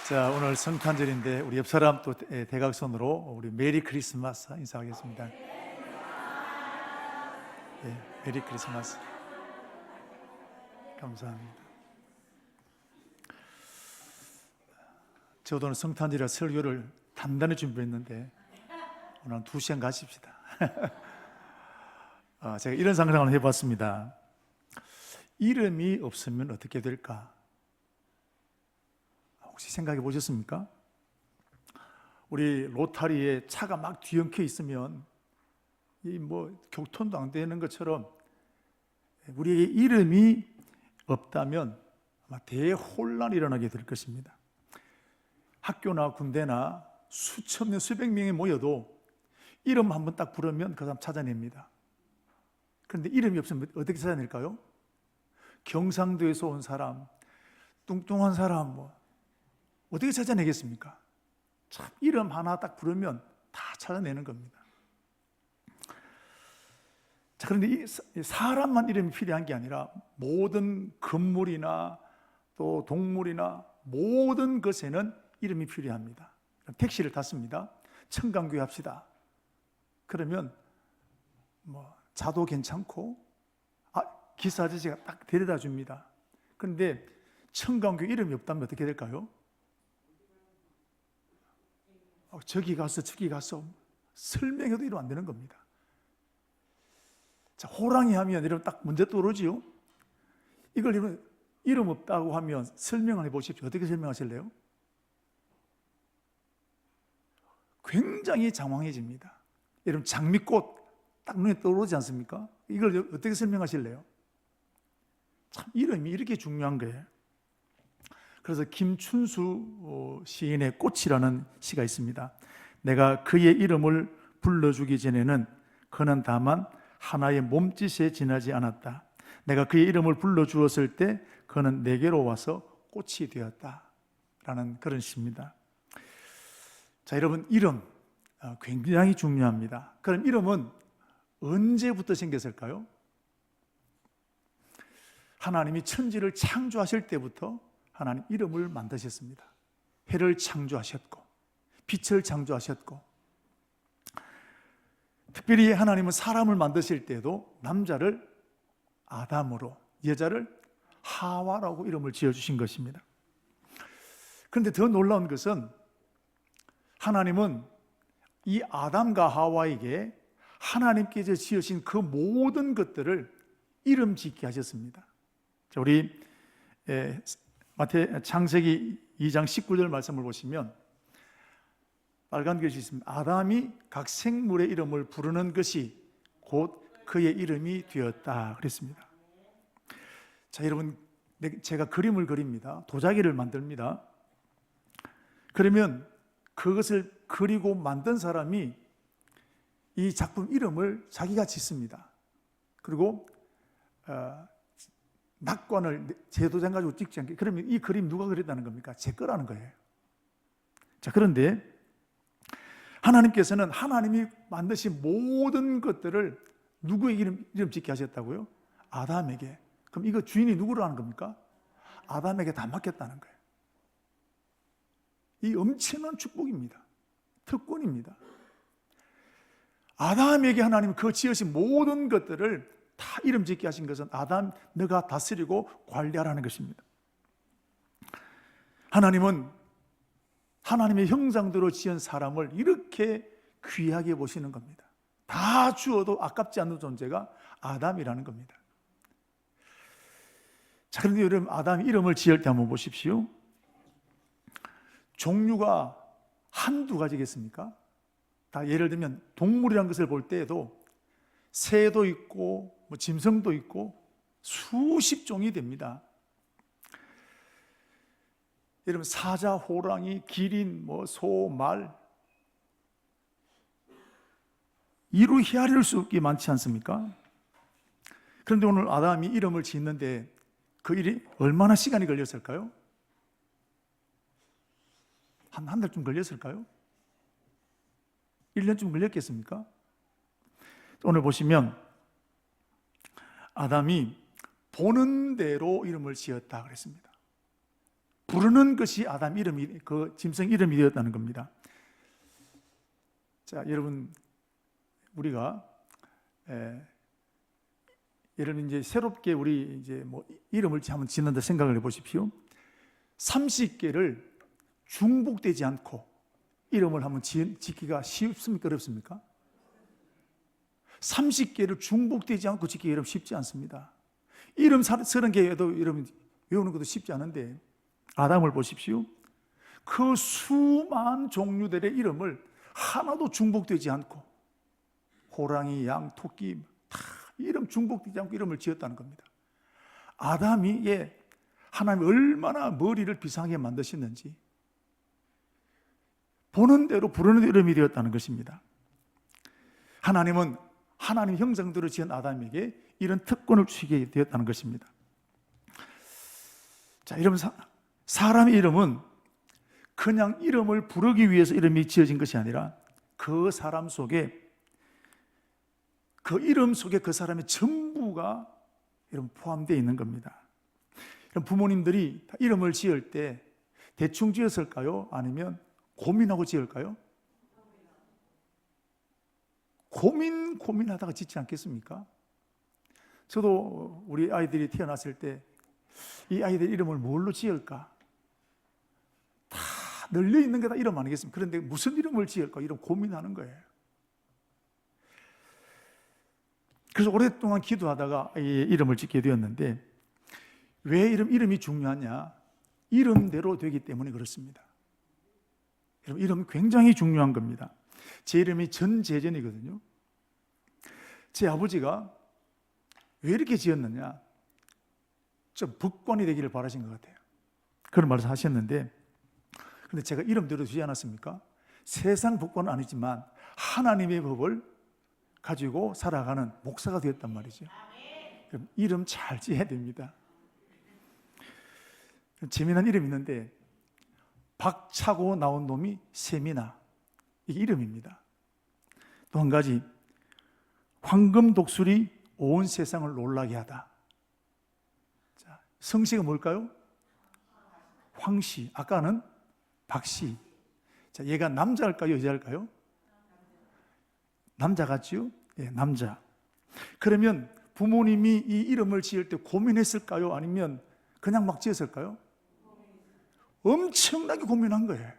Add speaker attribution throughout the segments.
Speaker 1: 자, 오늘 성탄절인데 우리 옆 사람 또 대각선으로 우리 메리 크리스마스 인사하겠습니다. 네, 메리 크리스마스. 감사합니다. 저도 오늘 성탄절이라 설교를 단단히 준비했는데 오늘 한 2시간 가십시다. 제가 이런 상상을 해봤습니다. 이름이 없으면 어떻게 될까? 혹시 생각해 보셨습니까? 우리 로타리에 차가 막 뒤엉켜 있으면 이 교통도 안 되는 것처럼 우리에게 이름이 없다면 아마 대혼란이 일어나게 될 것입니다. 학교나 군대나 수천 명, 수백 명이 모여도 이름 한번 딱 부르면 그 사람 찾아냅니다. 그런데 이름이 없으면 어떻게 찾아낼까요? 경상도에서 온 사람, 뚱뚱한 사람, 어떻게 찾아내겠습니까? 참, 이름 하나 딱 부르면 다 찾아내는 겁니다. 자, 그런데 이 사람만 이름이 필요한 게 아니라 모든 건물이나 또 동물이나 모든 것에는 이름이 필요합니다. 택시를 탔습니다. 청강교회 합시다. 그러면 자도 괜찮고 기사 아저씨가 딱 데려다 줍니다. 그런데 청강교회 이름이 없다면 어떻게 될까요? 저기 가서 저기 가서 설명해도 이러면 안 되는 겁니다. 자, 호랑이 하면 이러면 딱 문제 떠오르지요. 이걸 이름 없다고 하면 설명을 해보십시오. 어떻게 설명하실래요? 굉장히 장황해집니다. 여러분, 장미꽃 딱 눈에 떠오르지 않습니까? 이걸 어떻게 설명하실래요? 참, 이름이 이렇게 중요한 거예요. 그래서 김춘수 시인의 꽃이라는 시가 있습니다. 내가 그의 이름을 불러주기 전에는 그는 다만 하나의 몸짓에 지나지 않았다. 내가 그의 이름을 불러주었을 때 그는 내게로 와서 꽃이 되었다. 라는 그런 시입니다. 자, 여러분, 이름 굉장히 중요합니다. 그럼 이름은 언제부터 생겼을까요? 하나님이 천지를 창조하실 때부터 하나님 이름을 만드셨습니다. 해를 창조하셨고 빛을 창조하셨고, 특별히 하나님은 사람을 만드실 때도 남자를 아담으로, 여자를 하와라고 이름을 지어주신 것입니다. 그런데 더 놀라운 것은 하나님은 이 아담과 하와에게 하나님께서 지으신 그 모든 것들을 이름 짓게 하셨습니다. 자, 우리 창세기 2장 19절 말씀을 보시면 빨간 글씨 있습니다. 아담이 각 생물의 이름을 부르는 것이 곧 그의 이름이 되었다 그랬습니다. 자, 여러분, 제가 그림을 그립니다. 도자기를 만듭니다. 그러면 그것을 그리고 만든 사람이 이 작품 이름을 자기가 짓습니다. 그리고 낙관을 제 도장 가지고 찍지 않게. 그러면 이 그림 누가 그렸다는 겁니까? 제 거라는 거예요. 자, 그런데 하나님께서는 하나님이 만드신 모든 것들을 누구의 이름 짓게 하셨다고요? 아담에게. 그럼 이거 주인이 누구로 하는 겁니까? 아담에게 다 맡겼다는 거예요. 이 엄청난 축복입니다. 특권입니다. 아담에게 하나님이 그 지으신 모든 것들을 다 이름 짓게 하신 것은 아담, 너가 다스리고 관리하라는 것입니다. 하나님은 하나님의 형상대로 지은 사람을 이렇게 귀하게 보시는 겁니다. 다 주어도 아깝지 않는 존재가 아담이라는 겁니다. 자, 그런데 여러분, 아담 이름을 지을 때 한번 보십시오. 종류가 한두 가지겠습니까? 다 예를 들면 동물이라는 것을 볼 때에도 새도 있고 짐승도 있고 수십 종이 됩니다. 여러분, 사자, 호랑이, 기린, 소, 말, 이루 헤아릴 수 없게 많지 않습니까? 그런데 오늘 아담이 이름을 짓는데 그 일이 얼마나 시간이 걸렸을까요? 한 달쯤 걸렸을까요? 1년쯤 걸렸겠습니까? 오늘 보시면 아담이 보는 대로 이름을 지었다 그랬습니다. 부르는 것이 아담 이름이, 그 짐승 이름이 되었다는 겁니다. 자, 여러분, 우리가 여러분 이제 새롭게 우리 이제 뭐 이름을 한번 짓는다 생각을 해보십시오. 30개를 중복되지 않고 이름을 한번 짓기가 쉽습니까? 어렵습니까? 30개를 중복되지 않고 짓기가 여러분 쉽지 않습니다. 이름 30개에도 이름 외우는 것도 쉽지 않은데, 아담을 보십시오. 그 수많은 종류들의 이름을 하나도 중복되지 않고, 호랑이, 양, 토끼 다 이름 중복되지 않고 이름을 지었다는 겁니다. 아담이 하나님이 얼마나 머리를 비상하게 만드셨는지 보는 대로 부르는 대로 이름이 되었다는 것입니다. 하나님은 하나님 형상대로 지은 아담에게 이런 특권을 주시게 되었다는 것입니다. 자, 여러분, 사람의 이름은 그냥 이름을 부르기 위해서 이름이 지어진 것이 아니라 그 사람 속에, 그 이름 속에 그 사람의 전부가 여러분 포함되어 있는 겁니다. 부모님들이 이름을 지을 때 대충 지었을까요? 아니면 고민하고 지을까요? 고민하다가 짓지 않겠습니까? 저도 우리 아이들이 태어났을 때 이 아이들 이름을 뭘로 지을까? 다 널려 있는 게 다 이름 아니겠습니까? 그런데 무슨 이름을 지을까? 이름 고민하는 거예요. 그래서 오랫동안 기도하다가 이름을 짓게 되었는데, 왜 이름이 중요하냐? 이름대로 되기 때문에 그렇습니다. 여러분, 이름이 굉장히 중요한 겁니다. 제 이름이 전재전이거든요. 제 아버지가 왜 이렇게 지었느냐? 좀 복권이 되기를 바라신 것 같아요. 그런 말을 하셨는데, 근데 제가 이름대로 주지 않았습니까? 세상 복권은 아니지만 하나님의 법을 가지고 살아가는 목사가 되었단 말이죠. 그럼 이름 잘 지어야 됩니다. 재미난 이름이 있는데, 박차고 나온 놈이 세미나, 이게 이름입니다. 또 한 가지, 황금 독수리 온 세상을 놀라게 하다. 자, 성씨가 뭘까요? 황씨. 아까는 박씨. 자, 얘가 남자일까요? 여자일까요? 남자 같지요? 예, 남자. 그러면 부모님이 이 이름을 지을 때 고민했을까요? 아니면 그냥 막 지었을까요? 엄청나게 고민한 거예요.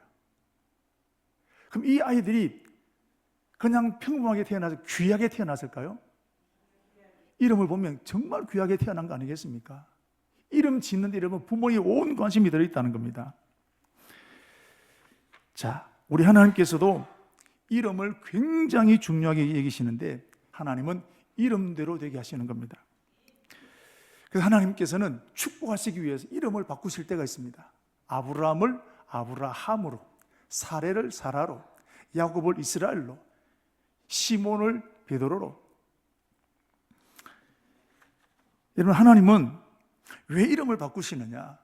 Speaker 1: 그럼 이 아이들이 그냥 평범하게 태어나서 귀하게 태어났을까요? 이름을 보면 정말 귀하게 태어난 거 아니겠습니까? 이름 짓는 데 이름은 부모의 온 관심이 들어있다는 겁니다. 자, 우리 하나님께서도 이름을 굉장히 중요하게 여기시는데, 하나님은 이름대로 되게 하시는 겁니다. 그래서 하나님께서는 축복하시기 위해서 이름을 바꾸실 때가 있습니다. 아브라함을 아브라함으로, 사레를 사라로, 야곱을 이스라엘로, 시몬을 베드로로. 여러분, 하나님은 왜 이름을 바꾸시느냐?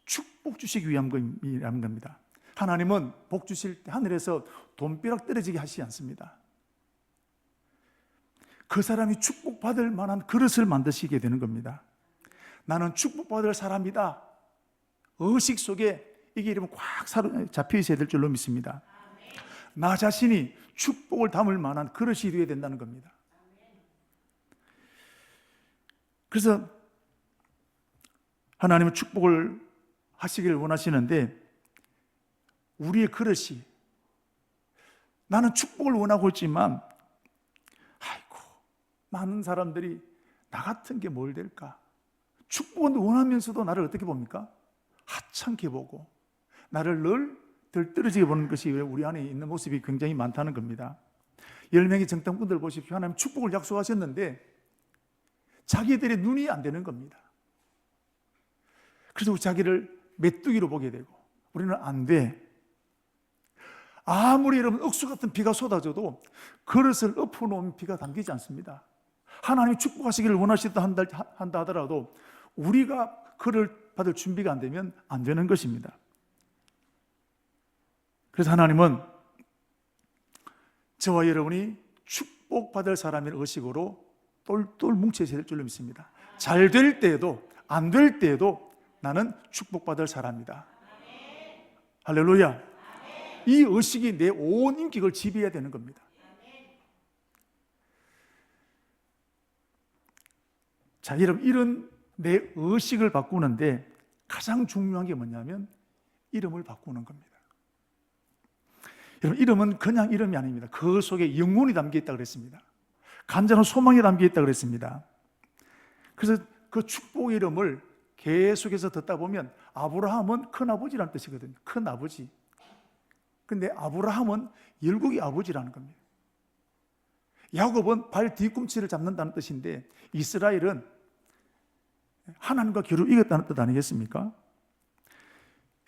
Speaker 1: 축복 주시기 위한 겁니다. 하나님은 복 주실 때 하늘에서 돈벼락 떨어지게 하시지 않습니다. 그 사람이 축복받을 만한 그릇을 만드시게 되는 겁니다. 나는 축복받을 사람이다. 의식 속에 이게 이러면 꽉 잡혀 있어야 될 줄로 믿습니다. 나 자신이 축복을 담을 만한 그릇이 되어야 된다는 겁니다. 그래서 하나님은 축복을 하시기를 원하시는데, 우리의 그릇이, 나는 축복을 원하고 있지만 아이고, 많은 사람들이 나 같은 게 뭘 될까? 축복은 원하면서도 나를 어떻게 봅니까? 하찮게 보고 나를 늘 떨어지게 보는 것이 우리 안에 있는 모습이 굉장히 많다는 겁니다. 10명의 정탐꾼들 보십시오. 하나님 축복을 약속하셨는데 자기들의 눈이 안 되는 겁니다. 그래서 자기를 메뚜기로 보게 되고, 우리는 안 돼. 아무리 여러분 억수 같은 비가 쏟아져도 그릇을 엎어놓으면 비가 담기지 않습니다. 하나님이 축복하시기를 원하시다 한다 하더라도 우리가 그를 받을 준비가 안 되면 안 되는 것입니다. 그래서 하나님은 저와 여러분이 축복받을 사람의 의식으로 똘똘 뭉쳐야 될 줄로 믿습니다. 잘 될 때에도 안 될 때에도 나는 축복받을 사람이다. 할렐루야. 이 의식이 내 온 인격을 지배해야 되는 겁니다. 자, 여러분, 이런 내 의식을 바꾸는데 가장 중요한 게 뭐냐면 이름을 바꾸는 겁니다. 여러분, 이름은 그냥 이름이 아닙니다. 그 속에 영혼이 담겨 있다고 그랬습니다. 간절한 소망이 담겨 있다고 그랬습니다. 그래서 그 축복 이름을 계속해서 듣다 보면 아브라함은 큰아버지라는 뜻이거든요. 큰아버지. 근데 아브라함은 열국의 아버지라는 겁니다. 야곱은 발 뒤꿈치를 잡는다는 뜻인데 이스라엘은 하나님과 겨루 이겼다는 뜻 아니겠습니까?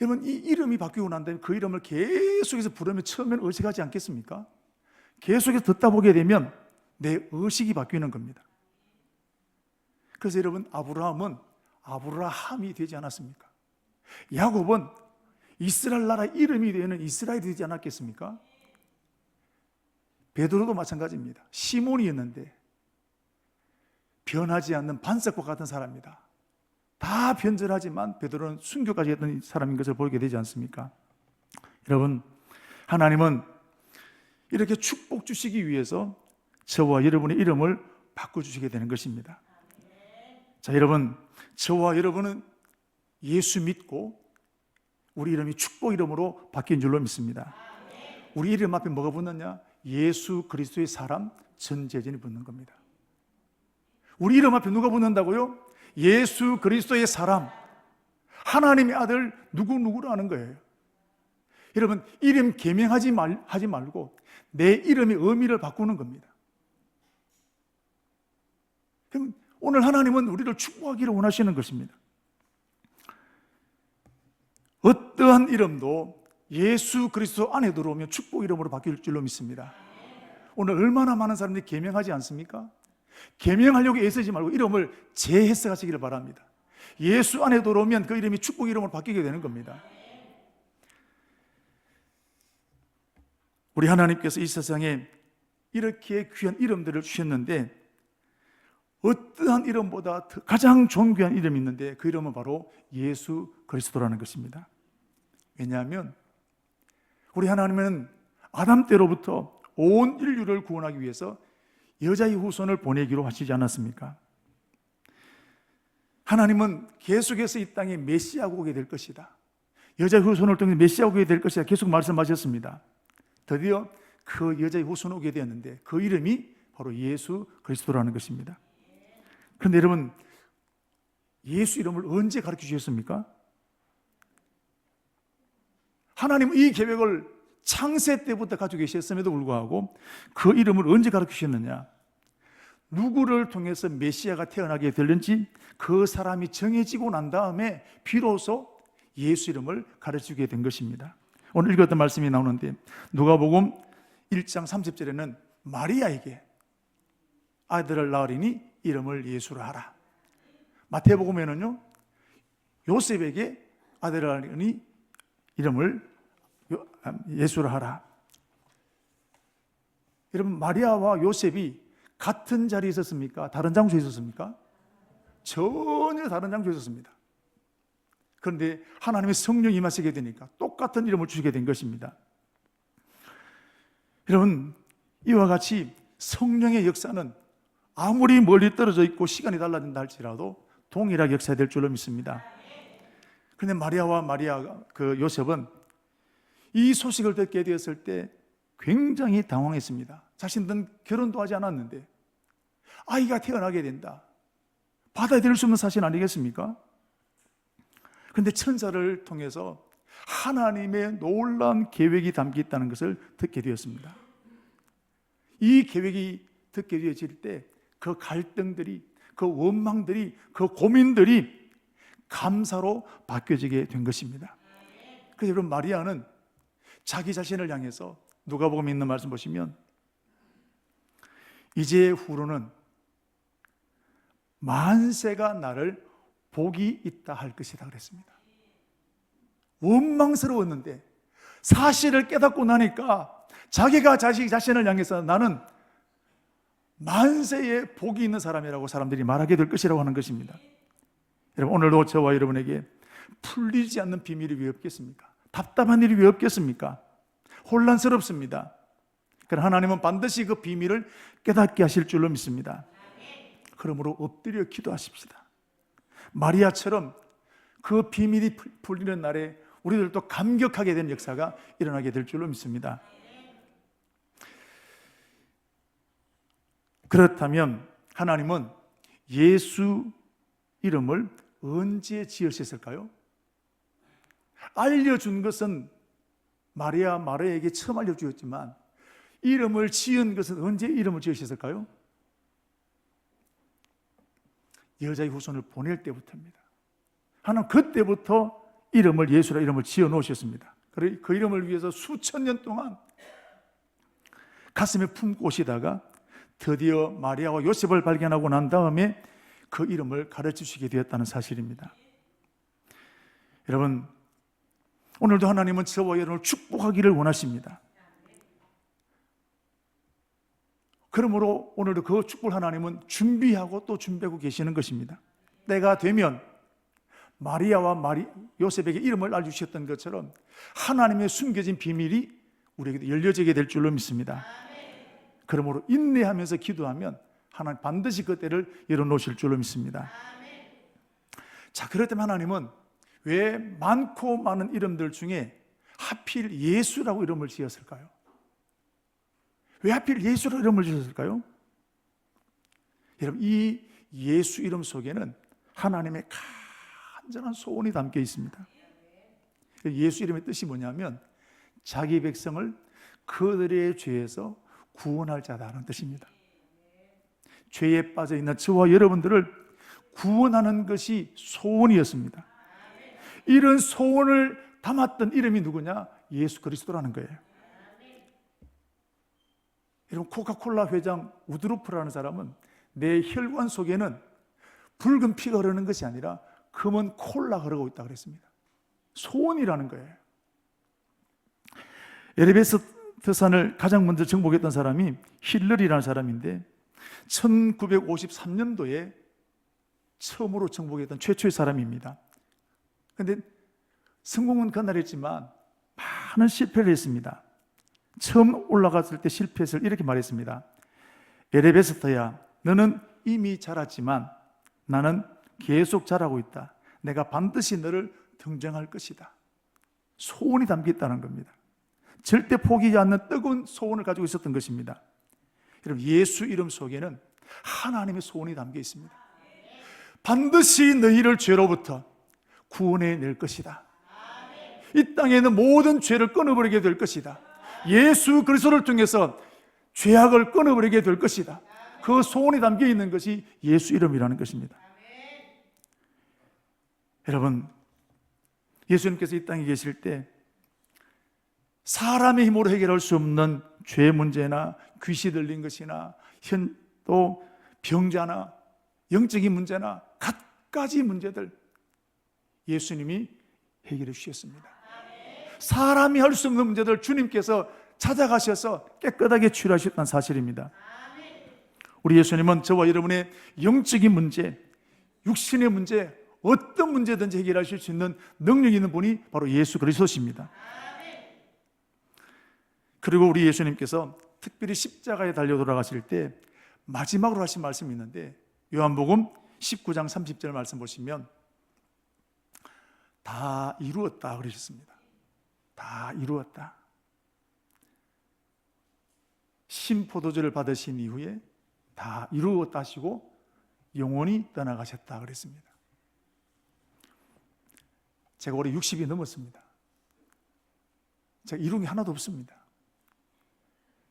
Speaker 1: 여러분, 이 이름이 바뀌고 난 다음에 그 이름을 계속해서 부르면 처음에는 어색하지 않겠습니까? 계속해서 듣다 보게 되면 내 의식이 바뀌는 겁니다. 그래서 여러분, 아브라함은 아브라함이 되지 않았습니까? 야곱은 이스라엘 나라 이름이 되는 이스라엘이 되지 않았겠습니까? 베드로도 마찬가지입니다. 시몬이었는데 변하지 않는 반석과 같은 사람이다. 다 변절하지만 베드로는 순교까지 했던 사람인 것을 보게 되지 않습니까? 여러분, 하나님은 이렇게 축복 주시기 위해서 저와 여러분의 이름을 바꿔주시게 되는 것입니다. 자, 여러분, 저와 여러분은 예수 믿고 우리 이름이 축복 이름으로 바뀐 줄로 믿습니다. 우리 이름 앞에 뭐가 붙느냐? 예수 그리스도의 사람 전재진이 붙는 겁니다. 우리 이름 앞에 누가 붙는다고요? 예수 그리스도의 사람, 하나님의 아들 누구누구라는 거예요. 여러분, 이름 개명하지 말고 내 이름의 의미를 바꾸는 겁니다. 오늘 하나님은 우리를 축복하기를 원하시는 것입니다. 어떠한 이름도 예수 그리스도 안에 들어오면 축복 이름으로 바뀔 줄로 믿습니다. 오늘 얼마나 많은 사람들이 개명하지 않습니까? 개명하려고 애쓰지 말고 이름을 재해석하시기를 바랍니다. 예수 안에 들어오면 그 이름이 축복 이름으로 바뀌게 되는 겁니다. 우리 하나님께서 이 세상에 이렇게 귀한 이름들을 주셨는데 어떠한 이름보다 가장 존귀한 이름이 있는데 그 이름은 바로 예수 그리스도라는 것입니다. 왜냐하면 우리 하나님은 아담 때로부터 온 인류를 구원하기 위해서 여자의 후손을 보내기로 하시지 않았습니까? 하나님은 계속해서 이 땅에 메시아가 오게 될 것이다. 여자의 후손을 통해 메시아가 오게 될 것이다. 계속 말씀하셨습니다. 드디어 그 여자의 후손이 오게 되었는데 그 이름이 바로 예수 그리스도라는 것입니다. 그런데 여러분, 예수 이름을 언제 가르쳐 주셨습니까? 하나님은 이 계획을 창세 때부터 가지고 계셨음에도 불구하고 그 이름을 언제 가르쳐 주셨느냐? 누구를 통해서 메시아가 태어나게 될는지 그 사람이 정해지고 난 다음에 비로소 예수 이름을 가르치게 된 것입니다. 오늘 읽었던 말씀이 나오는데 누가복음 1장 30절에는 마리아에게 아들을 낳으리니 이름을 예수라 하라. 마태복음에는요, 요셉에게 아들을 낳으리니 이름을 예수라 하라. 여러분, 마리아와 요셉이 같은 자리에 있었습니까? 다른 장소에 있었습니까? 전혀 다른 장소에 있었습니다. 그런데 하나님의 성령이 임하시게 되니까 똑같은 이름을 주시게 된 것입니다. 여러분, 이와 같이 성령의 역사는 아무리 멀리 떨어져 있고 시간이 달라진다 할지라도 동일하게 역사될 줄로 믿습니다. 그런데 마리아와 요셉은 이 소식을 듣게 되었을 때 굉장히 당황했습니다. 자신들은 결혼도 하지 않았는데 아이가 태어나게 된다. 받아들일 수 없는 사실 아니겠습니까? 그런데 천사를 통해서 하나님의 놀라운 계획이 담겨 있다는 것을 듣게 되었습니다. 이 계획이 듣게 되어질 때 그 갈등들이, 그 원망들이, 그 고민들이 감사로 바뀌어지게 된 것입니다. 그래서 여러분, 마리아는 자기 자신을 향해서 누가복음에 있는 말씀 보시면 이제 후로는 만세가 나를 복이 있다 할 것이다 그랬습니다. 원망스러웠는데 사실을 깨닫고 나니까 자기가 자기 자신을 향해서 나는 만세에 복이 있는 사람이라고 사람들이 말하게 될 것이라고 하는 것입니다. 여러분, 오늘도 저와 여러분에게 풀리지 않는 비밀이 왜 없겠습니까? 답답한 일이 왜 없겠습니까? 혼란스럽습니다. 그러나 하나님은 반드시 그 비밀을 깨닫게 하실 줄로 믿습니다. 그러므로 엎드려 기도하십시다. 마리아처럼 그 비밀이 풀리는 날에 우리들도 감격하게 된 역사가 일어나게 될 줄로 믿습니다. 그렇다면 하나님은 예수 이름을 언제 지으셨을까요? 알려준 것은 마리아에게 처음 알려주었지만 이름을 지은 것은 언제 이름을 지으셨을까요? 여자의 후손을 보낼 때부터입니다. 하나님 그때부터 이름을 예수라 이름을 지어 놓으셨습니다. 그 이름을 위해서 수천 년 동안 가슴에 품고 오시다가 드디어 마리아와 요셉을 발견하고 난 다음에 그 이름을 가르치시게 되었다는 사실입니다. 여러분, 오늘도 하나님은 저와 여러분을 축복하기를 원하십니다. 그러므로 오늘도 그 축복을 하나님은 준비하고 또 준비하고 계시는 것입니다. 때가 되면 마리아와 요셉에게 이름을 알려주셨던 것처럼 하나님의 숨겨진 비밀이 우리에게 열려지게 될 줄로 믿습니다. 그러므로 인내하면서 기도하면 하나님 반드시 그 때를 열어놓으실 줄로 믿습니다. 자, 그렇다면 하나님은 왜 많고 많은 이름들 중에 하필 예수라고 이름을 지었을까요? 왜 하필 예수라고 이름을 지었을까요? 여러분, 이 예수 이름 속에는 하나님의 간절한 소원이 담겨 있습니다. 예수 이름의 뜻이 뭐냐면 자기 백성을 그들의 죄에서 구원할 자다라는 뜻입니다. 죄에 빠져 있는 저와 여러분들을 구원하는 것이 소원이었습니다. 이런 소원을 담았던 이름이 누구냐? 예수 그리스도라는 거예요. 여러분, 코카콜라 회장 우드루프라는 사람은 내 혈관 속에는 붉은 피가 흐르는 것이 아니라 검은 콜라 흐르고 있다고 그랬습니다. 소원이라는 거예요. 에베레스트산을 가장 먼저 정복했던 사람이 힐러리라는 사람인데 1953년도에 처음으로 정복했던 최초의 사람입니다. 그런데 성공은 그날 했지만 많은 실패를 했습니다. 처음 올라갔을 때 실패했을 이렇게 말했습니다. 에베레스트야, 너는 이미 자랐지만 나는 계속 자라고 있다. 내가 반드시 너를 등장할 것이다. 소원이 담겨 있다는 겁니다. 절대 포기하지 않는 뜨거운 소원을 가지고 있었던 것입니다. 여러분, 예수 이름 속에는 하나님의 소원이 담겨 있습니다. 반드시 너희를 죄로부터 구원해낼 것이다. 이 땅에 있는 모든 죄를 끊어버리게 될 것이다. 예수 그리스도를 통해서 죄악을 끊어버리게 될 것이다. 그 소원이 담겨 있는 것이 예수 이름이라는 것입니다. 여러분, 예수님께서 이 땅에 계실 때 사람의 힘으로 해결할 수 없는 죄 문제나 귀시 들린 것이나 또 병자나 영적인 문제나 갖가지 문제들 예수님이 해결해 주셨습니다. 사람이 할 수 없는 문제들 주님께서 찾아가셔서 깨끗하게 치유하셨다는 사실입니다. 우리 예수님은 저와 여러분의 영적인 문제, 육신의 문제, 어떤 문제든지 해결하실 수 있는 능력이 있는 분이 바로 예수 그리스도십니다. 그리고 우리 예수님께서 특별히 십자가에 달려 돌아가실 때 마지막으로 하신 말씀이 있는데 요한복음 19장 30절 말씀 보시면 다 이루었다 그러셨습니다. 다 이루었다. 신포도주를 받으신 이후에 다 이루었다 하시고 영원히 떠나가셨다 그랬습니다. 제가 올해 60이 넘었습니다. 제가 이룬 게 하나도 없습니다.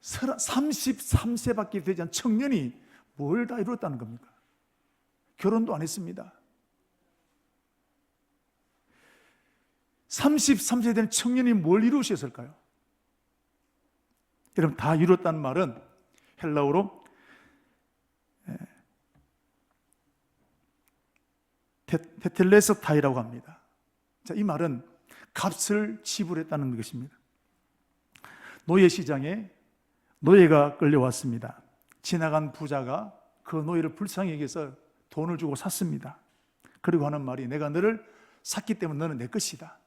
Speaker 1: 33세밖에 되지 않은 청년이 뭘 다 이뤘다는 겁니까? 결혼도 안 했습니다. 33세 된 청년이 뭘 이루셨을까요? 여러분, 다 이뤘다는 말은 헬라어로 테텔레스타이라고 합니다. 자, 이 말은 값을 지불했다는 것입니다. 노예 시장에 노예가 끌려왔습니다. 지나간 부자가 그 노예를 불쌍히 여겨서 돈을 주고 샀습니다. 그리고 하는 말이 내가 너를 샀기 때문에 너는 내 것이다.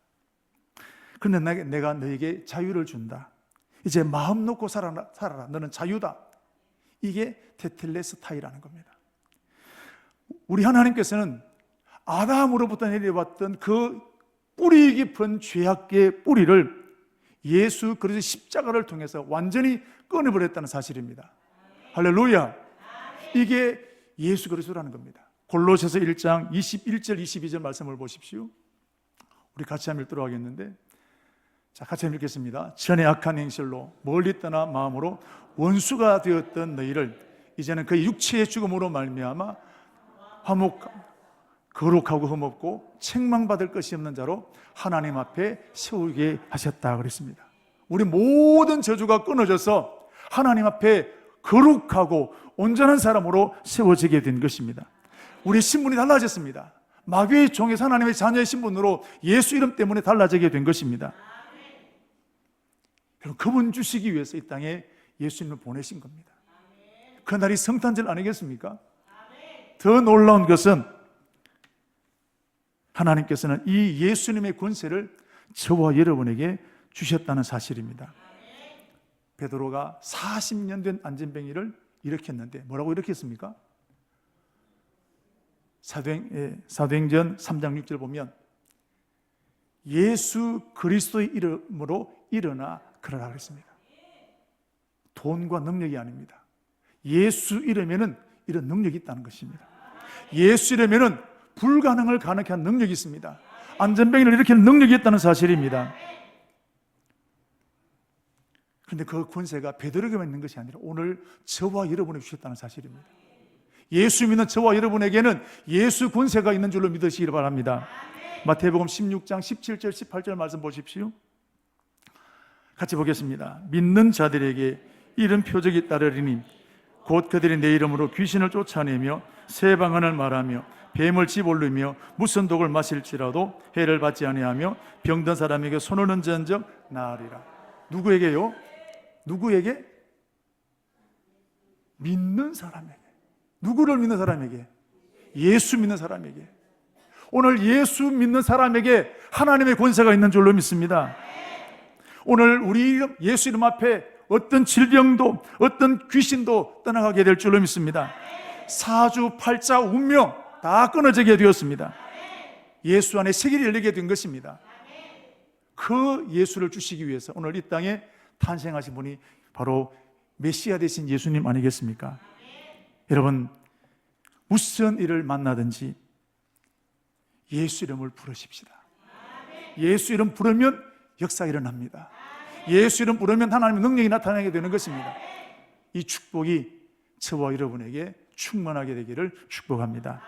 Speaker 1: 그런데 내가 너에게 자유를 준다. 이제 마음 놓고 살아라. 너는 자유다. 이게 테텔레스타이라는 겁니다. 우리 하나님께서는 아담으로부터 내려왔던 그 뿌리 깊은 죄악의 뿌리를 예수 그리스도의 십자가를 통해서 완전히 끊어버렸다는 사실입니다. 할렐루야. 이게 예수 그리스도라는 겁니다. 골로새서 1장 21절 22절 말씀을 보십시오. 우리 같이 한번 읽도록 하겠는데, 자, 같이 한번 읽겠습니다. 전에 악한 행실로 멀리 떠나 마음으로 원수가 되었던 너희를 이제는 그의 육체의 죽음으로 말미암아 거룩하고 흠없고 책망받을 것이 없는 자로 하나님 앞에 세우게 하셨다 그랬습니다. 우리 모든 저주가 끊어져서 하나님 앞에 거룩하고 온전한 사람으로 세워지게 된 것입니다. 우리 신분이 달라졌습니다. 마귀의 종에서 하나님의 자녀의 신분으로 예수 이름 때문에 달라지게 된 것입니다. 그분 주시기 위해서 이 땅에 예수님을 보내신 겁니다. 그날이 성탄절 아니겠습니까? 더 놀라운 것은 하나님께서는 이 예수님의 권세를 저와 여러분에게 주셨다는 사실입니다. 베드로가 40년 된 안전뱅이를 일으켰는데 뭐라고 일으켰습니까? 사도행전 3장 6절 보면 예수 그리스도의 이름으로 일어나 그러라 그랬습니다. 돈과 능력이 아닙니다. 예수 이름에는 이런 능력이 있다는 것입니다. 예수 이름에는 불가능을 가능케 한 능력이 있습니다. 안전뱅이를 일으키는 능력이 있다는 사실입니다. 그런데 그 권세가 베드로에게만 있는 것이 아니라 오늘 저와 여러분에게 주셨다는 사실입니다. 예수 믿는 저와 여러분에게는 예수 권세가 있는 줄로 믿으시기 바랍니다. 마태복음 16장 17절 18절 말씀 보십시오. 같이 보겠습니다. 믿는 자들에게 이런 표적이 따르리니 곧 그들이 내 이름으로 귀신을 쫓아내며 새 방언을 말하며 뱀을 집어올리며 무슨 독을 마실지라도 해를 받지 아니하며 병든 사람에게 손을 얹은즉 나으리라. 누구에게요? 누구에게? 믿는 사람에게. 누구를 믿는 사람에게? 예수 믿는 사람에게. 오늘 예수 믿는 사람에게 하나님의 권세가 있는 줄로 믿습니다. 오늘 우리 예수 이름 앞에 어떤 질병도 어떤 귀신도 떠나가게 될 줄로 믿습니다. 사주팔자 운명 다 끊어지게 되었습니다. 예수 안에 세계를 열리게 된 것입니다. 그 예수를 주시기 위해서 오늘 이 땅에 탄생하신 분이 바로 메시아 되신 예수님 아니겠습니까? 여러분, 무슨 일을 만나든지 예수 이름을 부르십시다. 예수 이름 부르면 역사가 일어납니다. 예수 이름 부르면 하나님의 능력이 나타나게 되는 것입니다. 이 축복이 저와 여러분에게 충만하게 되기를 축복합니다.